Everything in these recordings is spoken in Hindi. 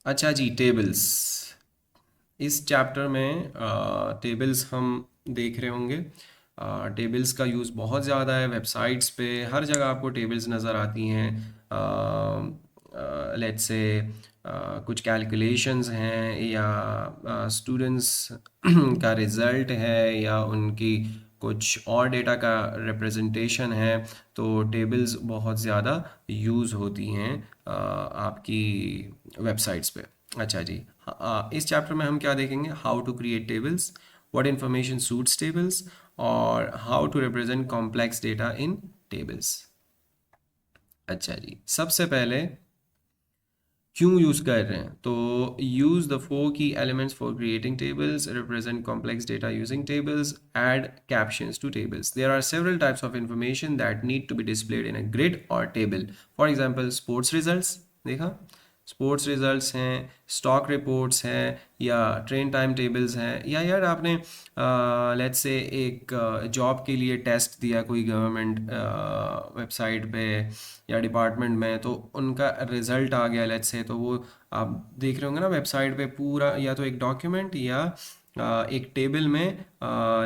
अच्छा जी, टेबल्स। इस चैप्टर में टेबल्स हम देख रहे होंगे। टेबल्स का यूज़ बहुत ज़्यादा है वेबसाइट्स पे, हर जगह आपको टेबल्स नज़र आती हैं। लेट्स से कुछ कैलकुलेशंस हैं, या स्टूडेंट्स का रिज़ल्ट है, या उनकी कुछ और डेटा का रिप्रेजेंटेशन है। तो टेबल्स बहुत ज़्यादा यूज़ होती हैं आपकी वेबसाइट्स पे। अच्छा जी, इस चैप्टर में हम क्या देखेंगे? How to create tables, what information suits tables, और how to represent complex data in tables. अच्छा जी, सबसे पहले क्यों यूज़ कर रहे हैं? तो यूज़ द फोर की elements for creating tables, represent complex data using tables, add captions to tables. There are several types of information that need to be displayed in a grid or table. For example, sports results, देखा, स्पोर्ट्स रिजल्ट्स हैं, स्टॉक रिपोर्ट्स हैं, या ट्रेन टाइम टेबल्स हैं, या यार आपने लेट्स से एक जॉब के लिए टेस्ट दिया कोई गवर्नमेंट वेबसाइट पे या डिपार्टमेंट में, तो उनका रिजल्ट आ गया लेट्स से, तो वो आप देख रहे होंगे ना वेबसाइट पे पूरा, या तो एक डॉक्यूमेंट या एक टेबल में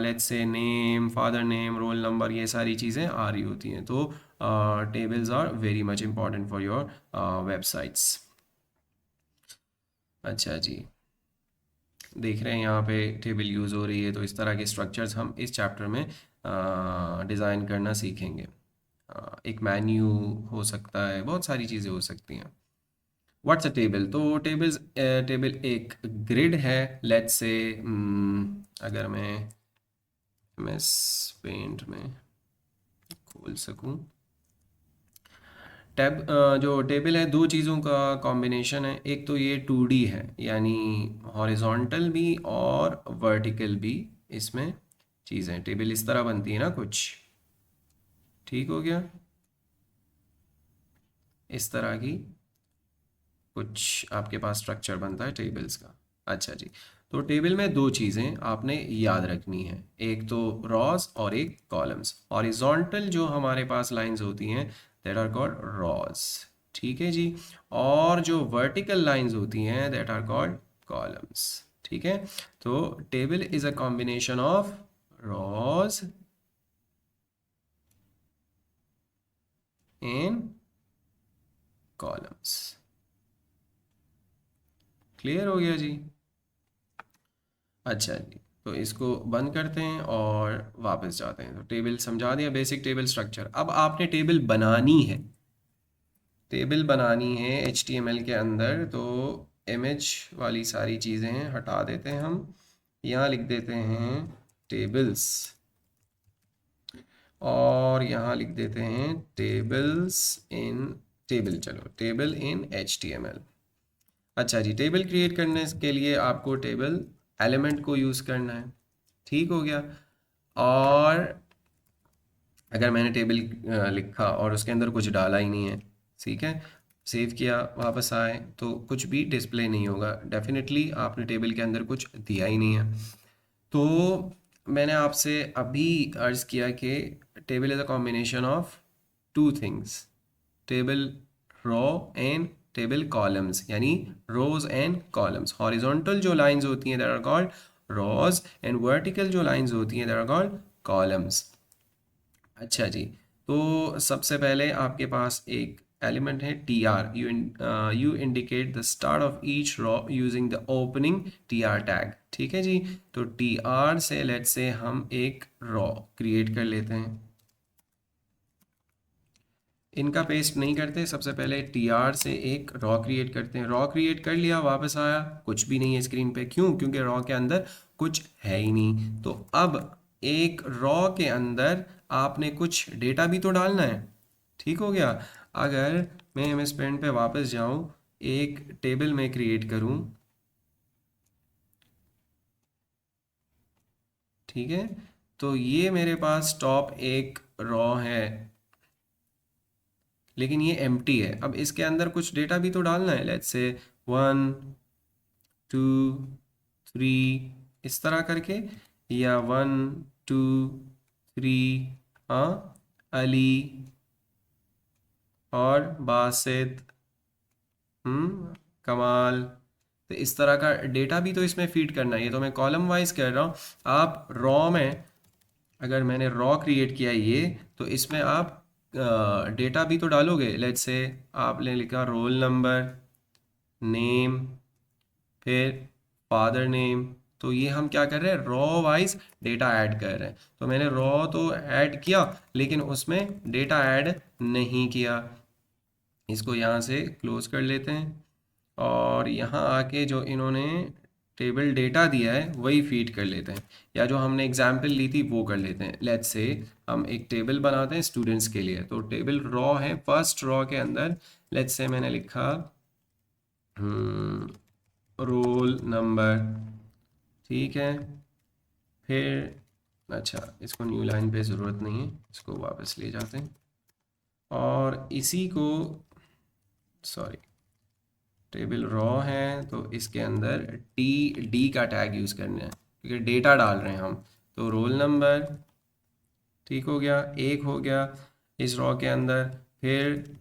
let's say name, father name, roll number, ये सारी चीज़ें आ रही होती हैं। तो tables are very much important for your websites. अच्छा जी, देख रहे हैं यहाँ पे टेबल यूज़ हो रही है, तो इस तरह के स्ट्रक्चर्स हम इस चैप्टर में डिज़ाइन करना सीखेंगे। एक मेन्यू हो सकता है, बहुत सारी चीज़ें हो सकती हैं। What's a table? तो टेबल एक ग्रिड है, लेट्स से। अगर मैं एमएस पेंट में खोल सकूं, जो टेबल है दो चीज़ों का कॉम्बिनेशन है। एक तो ये 2D है, यानी हॉरिजॉन्टल भी और वर्टिकल भी इसमें चीज़ें। टेबल इस तरह बनती है ना कुछ, ठीक हो गया, इस तरह की कुछ आपके पास स्ट्रक्चर बनता है टेबल्स का। अच्छा जी, तो टेबल में दो चीज़ें आपने याद रखनी है, एक तो रॉज और एक कॉलम्स। हॉरिजॉन्टल जो हमारे पास लाइंस होती हैं, दैट आर कॉल्ड रॉज, ठीक है जी। और जो वर्टिकल लाइंस होती हैं, दैट आर कॉल्ड कॉलम्स, ठीक है। तो table is a combination of rows and columns. Clear हो गया जी? अच्छा जी, तो इसको बंद करते हैं और वापस जाते हैं। तो टेबल समझा दिया, बेसिक टेबल स्ट्रक्चर। अब आपने टेबल बनानी है, टेबल बनानी है HTML के अंदर। तो इमेज वाली सारी चीज़ें हटा देते हैं हम, यहाँ लिख देते हैं टेबल्स, और यहाँ लिख देते हैं टेबल्स इन टेबल, चलो टेबल इन HTML। अच्छा जी, टेबल क्रिएट करने के लिए आपको टेबल एलिमेंट को यूज़ करना है, ठीक हो गया। और अगर मैंने टेबल लिखा और उसके अंदर कुछ डाला ही नहीं है, ठीक है, सेव किया, वापस आए, तो कुछ भी डिस्प्ले नहीं होगा। डेफिनेटली आपने टेबल के अंदर कुछ दिया ही नहीं है। तो मैंने आपसे अभी अर्ज किया कि table is a combination of two things, table row and table columns, यानी रोज एंड कॉलम्स। हॉरिजॉन्टल जो लाइंस होती हैं, that are called rows, and vertical जो लाइंस होती हैं, दैट आर कॉल्ड कॉलम्स। अच्छा जी, तो सबसे पहले आपके पास एक एलिमेंट है TR। You indicate the start of each raw using the opening TR tag, ठीक है जी। तो TR से लेट्स से हम एक रॉ क्रिएट कर लेते हैं। इनका पेस्ट नहीं करते, सबसे पहले TR से एक रॉ क्रिएट करते हैं। रॉ क्रिएट कर लिया, वापस आया, कुछ भी नहीं है स्क्रीन पे। क्यों? क्योंकि रॉ के अंदर कुछ है ही नहीं। तो अब एक रॉ के अंदर आपने कुछ डेटा भी तो डालना है, ठीक हो गया। अगर मैं एमएस पेंट पे वापस जाऊं, एक टेबल में क्रिएट करूं, ठीक है, तो ये मेरे पास टॉप एक रॉ है, लेकिन ये एम्प्टी है। अब इसके अंदर कुछ डेटा भी तो डालना है, लेट्स से 1 2 3, इस तरह करके, या 1 2 3, हाँ, अली और बासित, कमाल, तो इस तरह का डेटा भी तो इसमें फीड करना है। ये तो मैं कॉलम वाइज कर रहा हूँ। आप रॉ में, अगर मैंने रॉ क्रिएट किया ये, तो इसमें आप डेटा भी तो डालोगे। लेट्स से आपने लिखा रोल नंबर, नेम, फिर फादर नेम। तो ये हम क्या कर रहे हैं, रॉ वाइज डेटा ऐड कर रहे हैं। तो मैंने रॉ तो ऐड किया, लेकिन उसमें डेटा ऐड नहीं किया। इसको यहाँ से क्लोज कर लेते हैं और यहाँ आके जो इन्होंने टेबल डेटा दिया है वही फीड कर लेते हैं, या जो हमने एग्जाम्पल ली थी वो कर लेते हैं। लेट्स से हम एक टेबल बनाते हैं स्टूडेंट्स के लिए। तो टेबल रॉ है, फर्स्ट रॉ के अंदर लेट्स से मैंने लिखा रोल नंबर, ठीक है। फिर अच्छा, इसको न्यू लाइन पे ज़रूरत नहीं है, इसको वापस ले जाते हैं और इसी को, सॉरी, टेबल रॉ है तो इसके अंदर टी डी का टैग यूज़ करना है क्योंकि डेटा डाल रहे हैं हम। तो रोल नंबर, ठीक हो गया, एक हो गया इस रॉ के अंदर। फिर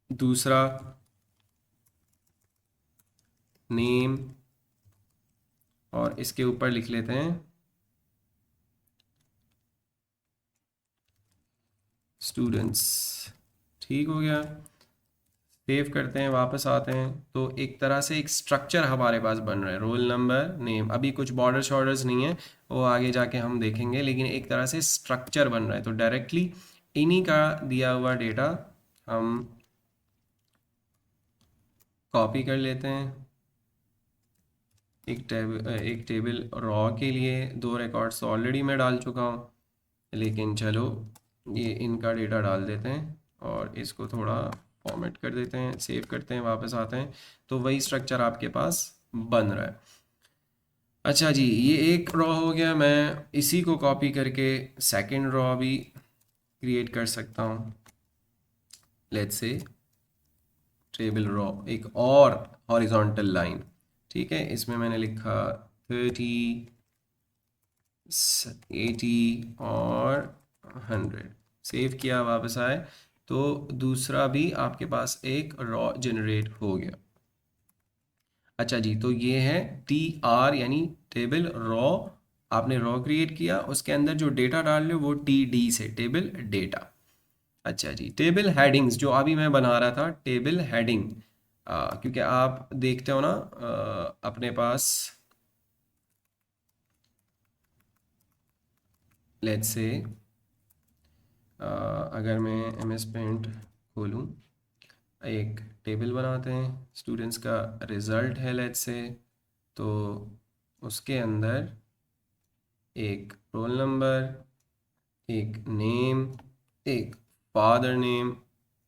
दूसरा नेम, और इसके ऊपर लिख लेते हैं स्टूडेंट्स, ठीक हो गया। सेव करते हैं, वापस आते हैं, तो एक तरह से एक स्ट्रक्चर हमारे पास बन रहा है, रोल नंबर नेम। अभी कुछ बॉर्डर शॉर्डर्स नहीं है, वो आगे जाके हम देखेंगे, लेकिन एक तरह से स्ट्रक्चर बन रहा है। तो डायरेक्टली इन्हीं का दिया हुआ डेटा हम कॉपी कर लेते हैं। एक टेबल रॉ के लिए दो रिकॉर्ड्स ऑलरेडी मैं डाल चुका हूँ, लेकिन चलो ये इनका डेटा डाल देते हैं और इसको थोड़ा फॉर्मेट कर देते हैं, सेव करते हैं, वापस आते हैं, तो वही स्ट्रक्चर आपके पास बन रहा है। अच्छा जी, ये एक रॉ हो गया। मैं इसी को कॉपी करके सेकंड रॉ भी क्रिएट कर सकता हूँ। लेट्स से टेबल रॉ, एक और हॉरिजॉन्टल लाइन, ठीक है। इसमें मैंने लिखा 30, 80 और 100। सेव किया, वापस आए, तो दूसरा भी आपके पास एक रॉ जनरेट हो गया। अच्छा जी, तो ये है टी आर यानी टेबल रॉ। आपने रॉ क्रिएट किया, उसके अंदर जो डेटा डाल रहे हो वो टी डी से टेबल डेटा। अच्छा जी, टेबल हेडिंग्स जो अभी मैं बना रहा था, टेबल हेडिंग, क्योंकि आप देखते हो ना अपने पास, लेट्स से अगर मैं एम एस पेंट खोलूँ, एक टेबल बनाते हैं, स्टूडेंट्स का रिज़ल्ट है लेट्स से, तो उसके अंदर एक रोल नंबर, एक नेम, एक father name,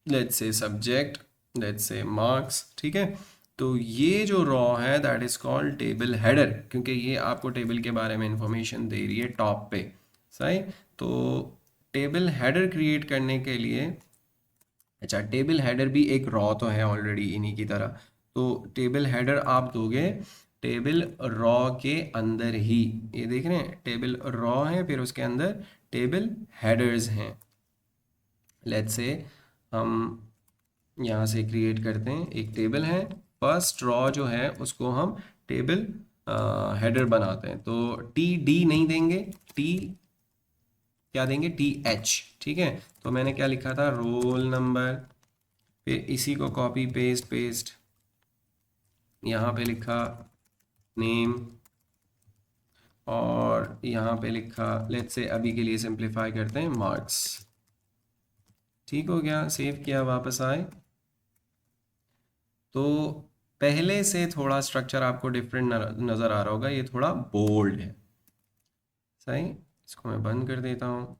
let's say subject, let's say marks, ठीक है। तो ये जो रॉ है that is called table header, क्योंकि ये आपको टेबल के बारे में इंफॉर्मेशन दे रही है टॉप पे, सही। तो टेबल हेडर क्रिएट करने के लिए, अच्छा, टेबल हेडर भी एक रॉ तो है ऑलरेडी इन्हीं की तरह। तो टेबल हेडर आप दोगे टेबल रॉ के अंदर ही, ये देख रहे हैं टेबल रॉ है, फिर उसके अंदर टेबल हेडर्स हैं। लेट्स से हम यहाँ से क्रिएट करते हैं, एक टेबल है, फर्स्ट रॉ जो है उसको हम टेबल हेडर बनाते हैं। तो टी डी नहीं देंगे, टी क्या देंगे, टी एच, ठीक है। तो मैंने क्या लिखा था, रोल नंबर, फिर इसी को कॉपी पेस्ट पेस्ट यहाँ पे लिखा नेम, और यहाँ पे लिखा, लेट्स से अभी के लिए सिंप्लीफाई करते हैं, मार्क्स, ठीक हो गया। सेव किया, वापस आए, तो पहले से थोड़ा स्ट्रक्चर आपको डिफरेंट नज़र आ रहा होगा, ये थोड़ा बोल्ड है, सही। इसको मैं बंद कर देता हूँ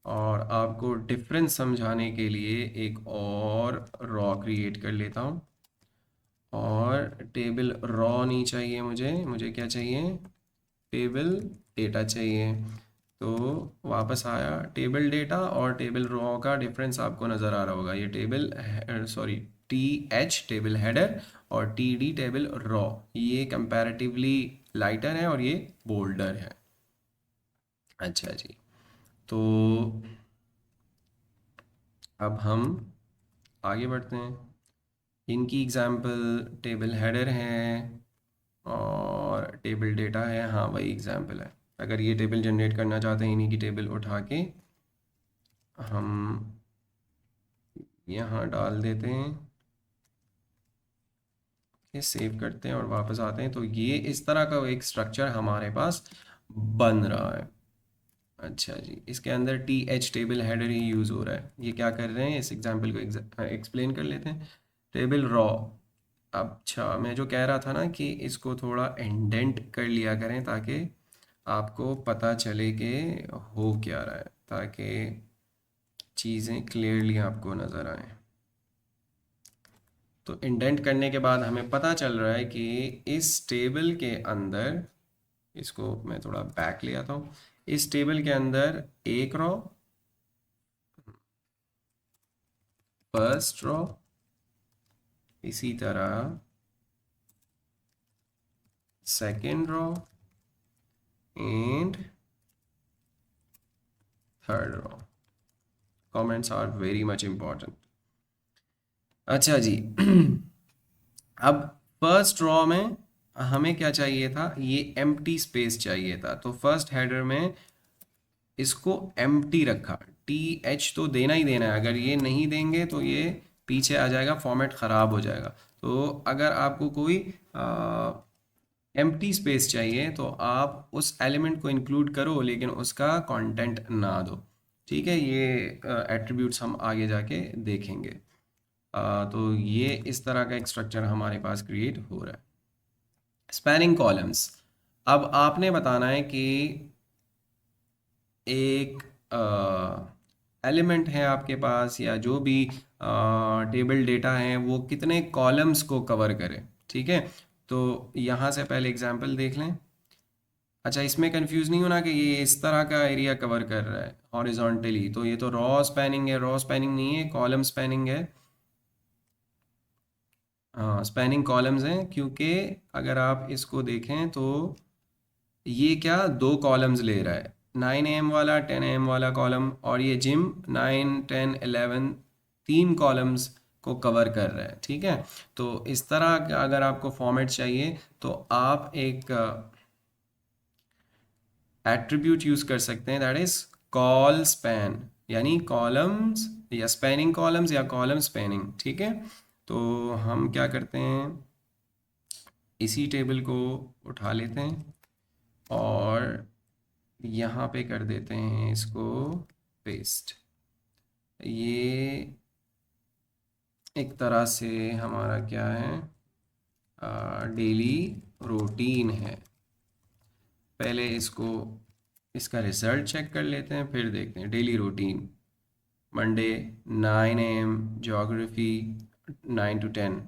और आपको डिफरेंस समझाने के लिए एक और रॉ क्रिएट कर लेता हूँ। और टेबल रॉ नहीं चाहिए मुझे, मुझे क्या चाहिए, टेबल डेटा चाहिए। तो वापस आया, टेबल डेटा और टेबल रॉ का डिफरेंस आपको नज़र आ रहा होगा। ये table, sorry, T H table header और टी डी टेबल रॉ, ये कंपैरेटिवली लाइटर है और ये बोल्डर है। अच्छा जी, तो अब हम आगे बढ़ते हैं। इनकी एग्जांपल टेबल हेडर है और टेबल डेटा है। हाँ वही एग्जांपल है। अगर ये टेबल जनरेट करना चाहते हैं, इन्हीं की टेबल उठा के हम यहाँ डाल देते हैं, ये सेव करते हैं और वापस आते हैं, तो ये इस तरह का एक स्ट्रक्चर हमारे पास बन रहा है। अच्छा जी, इसके अंदर टी एच टेबल हेडर ही यूज़ हो रहा है। ये क्या कर रहे हैं, इस एग्जांपल को एक्सप्लेन कर लेते हैं। Table raw. अच्छा, मैं जो कह रहा था ना कि इसको थोड़ा इंडेंट कर लिया करें ताकि आपको पता चले कि हो क्या रहा है, ताकि चीज़ें क्लियरली आपको नज़र आए। तो इंडेंट करने के बाद हमें पता चल रहा है कि इस टेबल के अंदर, इसको मैं थोड़ा बैक ले आता हूँ, इस टेबल के अंदर एक रो, फर्स्ट रो, इसी तरह second row and third row. Comments are very much important. अच्छा जी अब फर्स्ट रॉ में हमें क्या चाहिए था, ये एम्प्टी स्पेस चाहिए था, तो फर्स्ट हेडर में इसको एम्प्टी रखा। टी एच तो देना ही देना है, अगर ये नहीं देंगे तो ये पीछे आ जाएगा, फॉर्मेट ख़राब हो जाएगा। तो अगर आपको कोई एम्प्टी स्पेस चाहिए तो आप उस एलिमेंट को इंक्लूड करो लेकिन उसका कंटेंट ना दो। ठीक है, ये एट्रीब्यूट्स हम आगे जाके देखेंगे। तो ये इस तरह का एक स्ट्रक्चर हमारे पास क्रिएट हो रहा है। Spanning columns. अब आपने बताना है कि एक एलिमेंट है आपके पास या जो भी टेबल डेटा है वो कितने कॉलम्स को कवर करे। ठीक है, तो यहाँ से पहले एग्जांपल देख लें। अच्छा, इसमें कंफ्यूज नहीं होना कि ये इस तरह का एरिया कवर कर रहा है हॉरिजॉन्टली, तो ये तो रॉ स्पैनिंग है। रॉ स्पैनिंग नहीं है, कॉलम स्पैनिंग है। हाँ, स्पैनिंग कॉलम्स हैं, क्योंकि अगर आप इसको देखें तो ये क्या दो कॉलम्स ले रहा है, 9 AM वाला 10 AM वाला कॉलम, और ये जिम 9 10 11 तीन कॉलम्स को कवर कर रहा है। ठीक है, तो इस तरह का अगर आपको फॉर्मेट चाहिए तो आप एक एट्रीब्यूट यूज़ कर सकते हैं, दैट इज़ कॉल स्पैन, यानी कॉलम्स या स्पैनिंग कॉलम्स या कॉलम स्पैनिंग। ठीक है, तो हम क्या करते हैं, इसी टेबल को उठा लेते हैं और यहाँ पे कर देते हैं इसको पेस्ट। ये एक तरह से हमारा क्या है, डेली रूटीन है। पहले इसको, इसका रिजल्ट चेक कर लेते हैं, फिर देखते हैं daily routine. Monday 9 AM geography 9 to 10,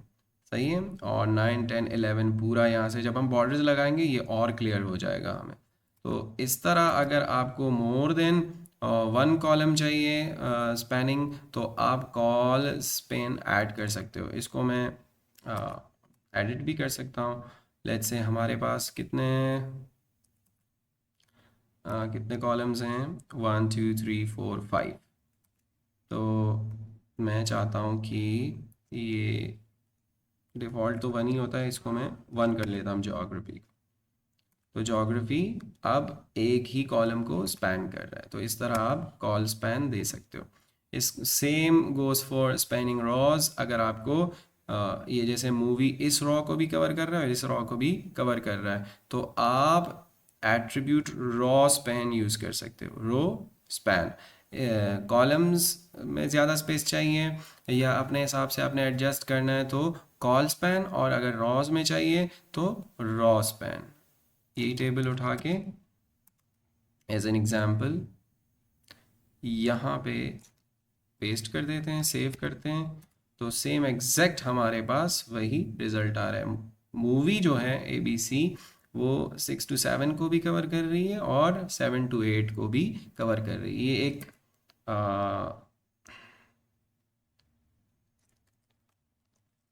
सही है, और 9 10 11 पूरा यहाँ से जब हम बॉर्डर्स लगाएंगे ये और क्लियर हो जाएगा हमें। तो इस तरह अगर आपको मोर देन वन कॉलम चाहिए स्पैनिंग, तो आप कॉल स्पेन ऐड कर सकते हो। इसको मैं एडिट भी कर सकता हूँ। लेट्स से हमारे पास कितने कॉलम्स हैं, 1 2 3 4 5। तो मैं चाहता हूँ कि ये डिफ़ॉल्ट तो 1 ही होता है, इसको मैं 1 कर लेता हूँ ज्योग्राफी। तो ज्योग्राफी अब एक ही कॉलम को स्पैन कर रहा है, तो इस तरह आप कॉल स्पैन दे सकते हो। इस same goes for spanning rows. अगर आपको ये जैसे मूवी इस रॉ को भी कवर कर रहा है, इस रॉ को भी कवर कर रहा है, तो आप एट्रीब्यूट रॉ स्पैन यूज़ कर सकते हो। रो स्पैन, कॉलम्स में ज़्यादा स्पेस चाहिए या अपने हिसाब से आपने एडजस्ट करना है तो कॉल स्पैन, और अगर रॉज में चाहिए तो रॉ स्पैन। यही टेबल उठा के एज एन एग्जाम्पल यहाँ पे पेस्ट कर देते हैं, सेव करते हैं, तो सेम एग्जैक्ट हमारे पास वही रिजल्ट आ रहा है। मूवी जो है ABC वो 6 to 7 को भी कवर कर रही है और 7 to 8 को भी कवर कर रही है। ये एक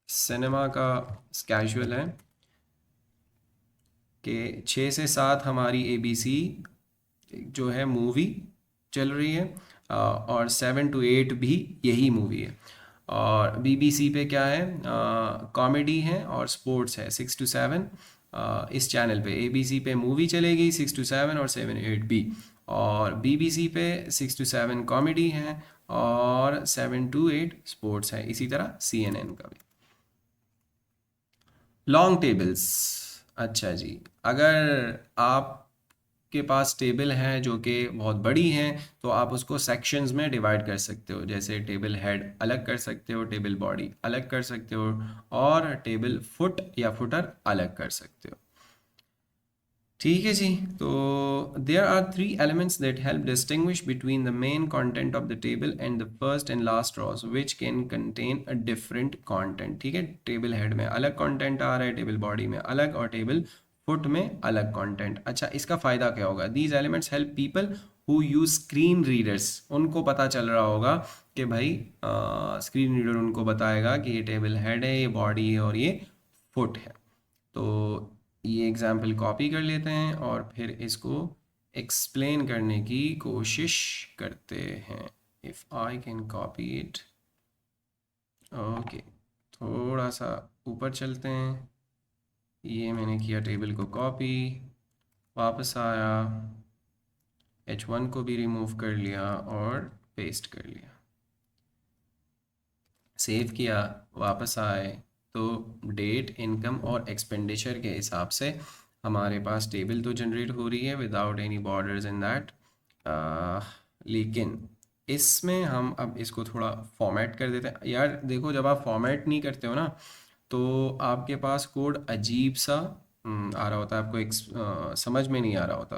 सिनेमा का स्केजुअल है कि 6 से 7 हमारी ABC जो है मूवी चल रही है, और 7 to 8 भी यही मूवी है। और BBC पे क्या है, कॉमेडी है और स्पोर्ट्स है 6 to 7। इस चैनल पे ABC पे मूवी चलेगी 6 to 7 और 7 8 B। और BBC पे 6 to 7 कॉमेडी है और 7 to 8 स्पोर्ट्स है। इसी तरह CNN का भी। लॉन्ग टेबल्स, अच्छा जी, अगर आपके पास टेबल है जो कि बहुत बड़ी है तो आप उसको सेक्शंस में डिवाइड कर सकते हो। जैसे टेबल हेड अलग कर सकते हो, टेबल बॉडी अलग कर सकते हो, और टेबल फुट या फुटर अलग कर सकते हो। ठीक है जी। तो there are three elements that help distinguish between the main content of the table and the first and last rows which can contain a different content. ठीक है, टेबल हेड में अलग कंटेंट आ रहा है, टेबल बॉडी में अलग, और टेबल फुट में अलग कंटेंट। अच्छा, इसका फ़ायदा क्या होगा? These elements help people who use screen readers. उनको पता चल रहा होगा कि भाई स्क्रीन रीडर उनको बताएगा कि ये टेबल हेड है, ये बॉडी है और ये फुट है। तो ये एग्जाम्पल कॉपी कर लेते हैं और फिर इसको एक्सप्लेन करने की कोशिश करते हैं। If I can copy it, okay, थोड़ा सा ऊपर चलते हैं। ये मैंने किया टेबल को कॉपी, वापस आया, H1 को भी रिमूव कर लिया और पेस्ट कर लिया, सेव किया, वापस आए तो डेट, इनकम और एक्सपेंडिचर के हिसाब से हमारे पास टेबल तो जनरेट हो रही है without any borders in that. लेकिन इसमें हम अब इसको थोड़ा फॉर्मेट कर देते हैं। यार देखो, जब आप फॉर्मेट नहीं करते हो ना तो आपके पास कोड अजीब सा आ रहा होता है, आपको एक समझ में नहीं आ रहा होता।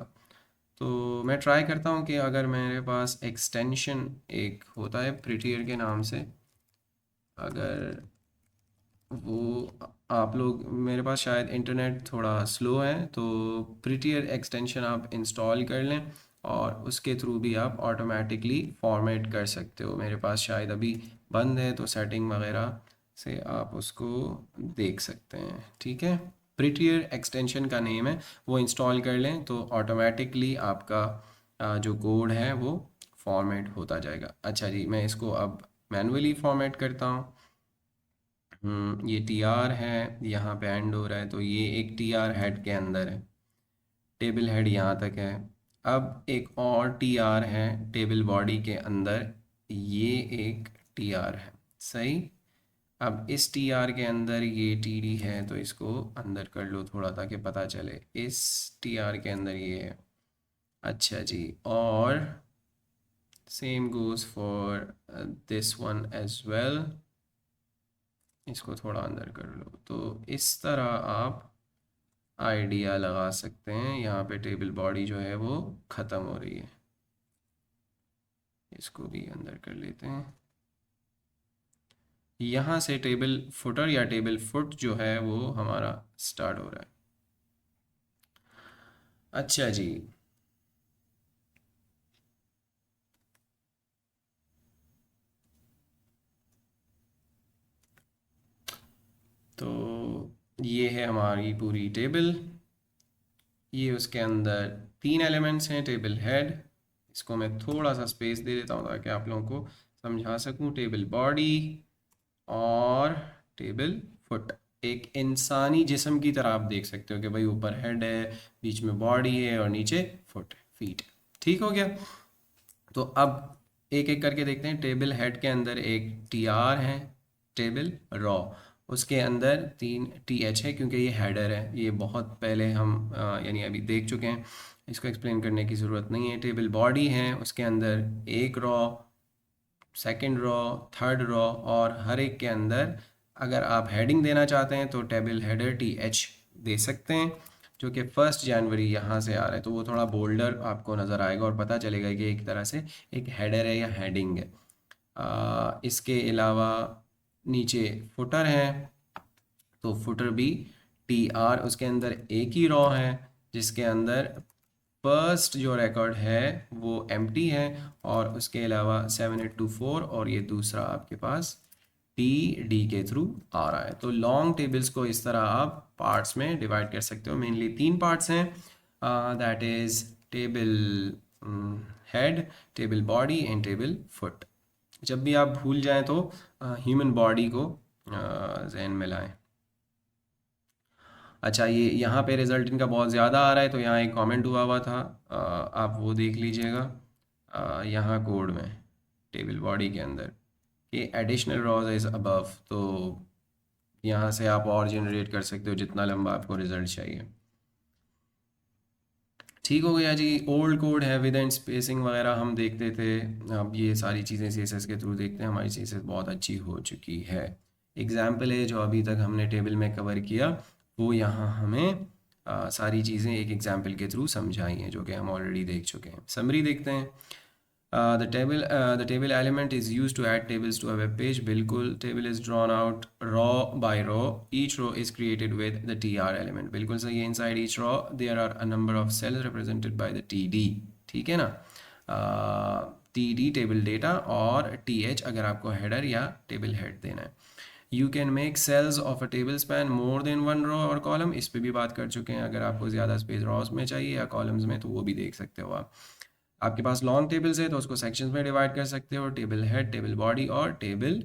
तो मैं ट्राई करता हूँ कि अगर मेरे पास एक्सटेंशन एक होता है प्रिटियर के नाम से, अगर वो आप लोग, मेरे पास शायद इंटरनेट थोड़ा स्लो है, तो प्रिटियर एक्सटेंशन आप इंस्टॉल कर लें और उसके थ्रू भी आप ऑटोमेटिकली फॉर्मेट कर सकते हो। मेरे पास शायद अभी बंद है, तो सेटिंग वगैरह से आप उसको देख सकते हैं। ठीक है, प्रिटियर एक्सटेंशन का नेम है, वो इंस्टॉल कर लें तो ऑटोमेटिकली आपका जो कोड है वो फॉर्मेट होता जाएगा। अच्छा जी, मैं इसको अब मैनुअली फॉर्मेट करता हूँ। ये टी आर है, यहाँ पे एंड हो रहा है, तो ये एक टी आर हेड के अंदर है, टेबल हेड यहाँ तक है। अब एक और टी आर है टेबल बॉडी के अंदर, ये एक टी आर है, सही। अब इस टी आर के अंदर ये टी डी है, तो इसको अंदर कर लो थोड़ा ताकि पता चले। इस टी आर के अंदर ये है। अच्छा जी, और same goes for this one as well. इसको थोड़ा अंदर कर लो, तो इस तरह आप आइडिया लगा सकते हैं। यहाँ पे टेबल बॉडी जो है वो ख़त्म हो रही है, इसको भी अंदर कर लेते हैं। यहाँ से टेबल फुटर या टेबल फुट जो है वो हमारा स्टार्ट हो रहा है। अच्छा जी, तो ये है हमारी पूरी टेबल। ये उसके अंदर तीन एलिमेंट्स हैं, टेबल हेड, इसको मैं थोड़ा सा स्पेस दे देता हूँ ताकि आप लोगों को समझा सकूँ, टेबल बॉडी और टेबल फुट। एक इंसानी जिस्म की तरह आप देख सकते हो कि भाई ऊपर हेड है, बीच में बॉडी है और नीचे फुट है, फीट। ठीक हो गया। तो अब एक एक करके देखते हैं। टेबल हेड के अंदर एक टी आर है, टेबल रॉ, उसके अंदर 3 TH है क्योंकि ये हेडर है। ये बहुत पहले हम यानी अभी देख चुके हैं, इसको एक्सप्लेन करने की ज़रूरत नहीं है। टेबल बॉडी है, उसके अंदर एक raw, second raw, third raw, और हर एक के अंदर अगर आप हेडिंग देना चाहते हैं तो टेबल हेडर TH दे सकते हैं, जो कि 1 जनवरी यहाँ से आ रहा है, तो वो थोड़ा बोल्डर आपको नज़र आएगा और पता चलेगा कि एक तरह से एक हेडर है या हेडिंग है। इसके अलावा नीचे फुटर है, तो फुटर भी TR, उसके अंदर एक ही रॉ है जिसके अंदर फर्स्ट जो रिकॉर्ड है वो एम्प्टी है, और उसके अलावा 7824, और ये दूसरा आपके पास TD के थ्रू आ रहा है। तो लॉन्ग टेबल्स को इस तरह आप पार्ट्स में डिवाइड कर सकते हो। मेनली 3 पार्ट्स हैं, that is table head, table body and table foot. जब भी आप भूल जाएं तो ह्यूमन बॉडी को जहन में लाएं। अच्छा, ये यहाँ पे रिज़ल्ट इनका बहुत ज़्यादा आ रहा है, तो यहाँ एक कमेंट हुआ हुआ था, आप वो देख लीजिएगा यहाँ कोड में, टेबल बॉडी के अंदर, कि एडिशनल रॉज इज़ अबव। तो यहाँ से आप और जनरेट कर सकते हो जितना लंबा आपको रिज़ल्ट चाहिए। ठीक हो गया जी। ओल्ड कोड है विद एंड स्पेसिंग वगैरह हम देखते थे, अब ये सारी चीज़ें सीएसएस के थ्रू देखते हैं। हमारी सीएसएस बहुत अच्छी हो चुकी है। एग्जाम्पल है जो अभी तक हमने टेबल में कवर किया, वो यहाँ हमें सारी चीज़ें एक एग्जाम्पल के थ्रू समझाई हैं, जो कि हम ऑलरेडी देख चुके हैं। समरी देखते हैं। The table element is used to add tables to a web page. बिल्कुल, table is drawn out row by row. Each row is created with the tr element. बिल्कुल सही है। Inside each row there are a number of cells represented by the td. ठीक है ना? td table data और th अगर आपको header या table head देना है। You can make cells of a table span more than one row और column, इस पे भी बात कर चुके हैं। अगर आपको ज़्यादा स्पेस रॉस में चाहिए या कॉलम्स में, तो वो भी देख सकते हो आप। आपके पास लॉन्ग टेबल्स है तो उसको सेक्शंस में डिवाइड कर सकते हो, टेबल हेड, टेबल बॉडी और टेबल